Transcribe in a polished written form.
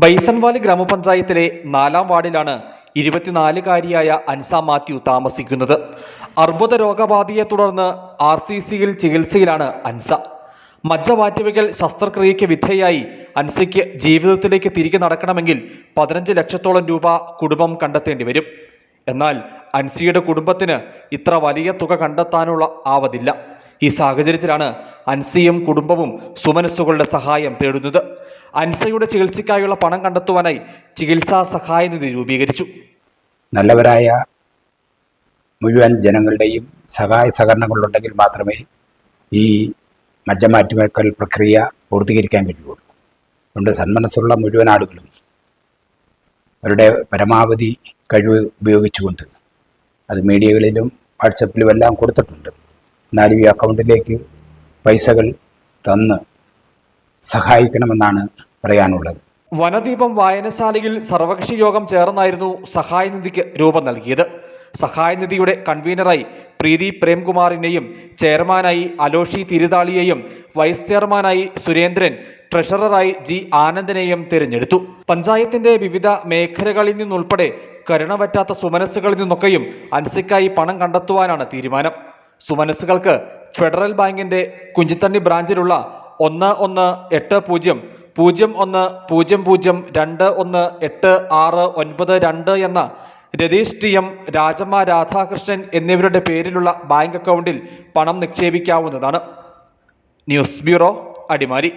ബൈസൺവാലി ഗ്രാമപഞ്ചായത്തിലെ 4-ാം വാർഡിലാണ് 24-കാരിയായ അൻസ മാത്യു താമസിക്കുന്നത്. അർബുദ രോഗബാധയെ തുടർന്ന് RCCയിൽ ചികിത്സയിലാണ് അൻസ. മജ്ജ മാറ്റിവെക്കൽ ശസ്ത്രക്രിയയ്ക്ക് വിധേയായി അൻസയ്ക്ക് ജീവിതത്തിലേക്ക് തിരികെ നടക്കണമെങ്കിൽ 15 ലക്ഷത്തോളം രൂപ കുടുംബം കണ്ടെത്തേണ്ടി വരും. എന്നാൽ അൻസിയുടെ കുടുംബത്തിന് ഇത്ര വലിയ തുക കണ്ടെത്താനുള്ള ആവതില്ല. ഈ സാഹചര്യത്തിലാണ് അൻസിയും കുടുംബവും സുമനസ്സുകളുടെ സഹായം തേടുന്നത്. അൻസയുടെ ചികിത്സയ്ക്കായുള്ള പണം കണ്ടെത്തുവാനായി ചികിത്സാ സഹായ നിധി രൂപീകരിച്ചു. നല്ലവരായ മുഴുവൻ ജനങ്ങളുടെയും സഹായ സഹകരണങ്ങളുണ്ടെങ്കിൽ മാത്രമേ ഈ മജ്ജ മാറ്റിവെക്കൽ പ്രക്രിയ പൂർത്തീകരിക്കാൻ കഴിയുള്ളൂ. അതുകൊണ്ട് സന്മനസ്സുള്ള മുഴുവൻ ആളുകളും അവരുടെ പരമാവധി കഴിവ് ഉപയോഗിച്ചുകൊണ്ട് അത് മീഡിയകളിലും വാട്സപ്പിലും എല്ലാം കൊടുത്തിട്ടുണ്ട്. എന്നാലും ഈ അക്കൗണ്ടിലേക്ക് പൈസകൾ തന്ന് സഹായിക്കണമെന്നാണ് പറയാനുള്ളത്. വനദീപം വായനശാലയിൽ സർവകക്ഷി യോഗം ചേർന്നായിരുന്നു സഹായനിധിക്ക് രൂപം നൽകിയത്. സഹായനിധിയുടെ കൺവീനറായി പ്രീതി പ്രേംകുമാറിനെയും ചെയർമാനായി അലോഷി തിരുതാളിയെയും വൈസ് ചെയർമാനായി സുരേന്ദ്രൻ, ട്രഷററായി G ആനന്ദനെയും തിരഞ്ഞെടുത്തു. പഞ്ചായത്തിന്റെ വിവിധ മേഖലകളിൽ നിന്നുൾപ്പെടെ കരുണവറ്റാത്ത സുമനസ്സുകളിൽ നിന്നൊക്കെയും അൻസയ്ക്കായി പണം കണ്ടെത്തുവാനാണ് തീരുമാനം. സുമനസ്സുകൾക്ക് ഫെഡറൽ ബാങ്കിന്റെ കുഞ്ചിത്തണ്ണി ബ്രാഞ്ചിലുള്ള 11-800-00-218692 എന്ന രതീഷ് TM, രാജമ്മ രാധാകൃഷ്ണൻ എന്നിവരുടെ പേരിലുള്ള ബാങ്ക് അക്കൗണ്ടിൽ പണം നിക്ഷേപിക്കാവുന്നതാണ്. News bureau, Adimali.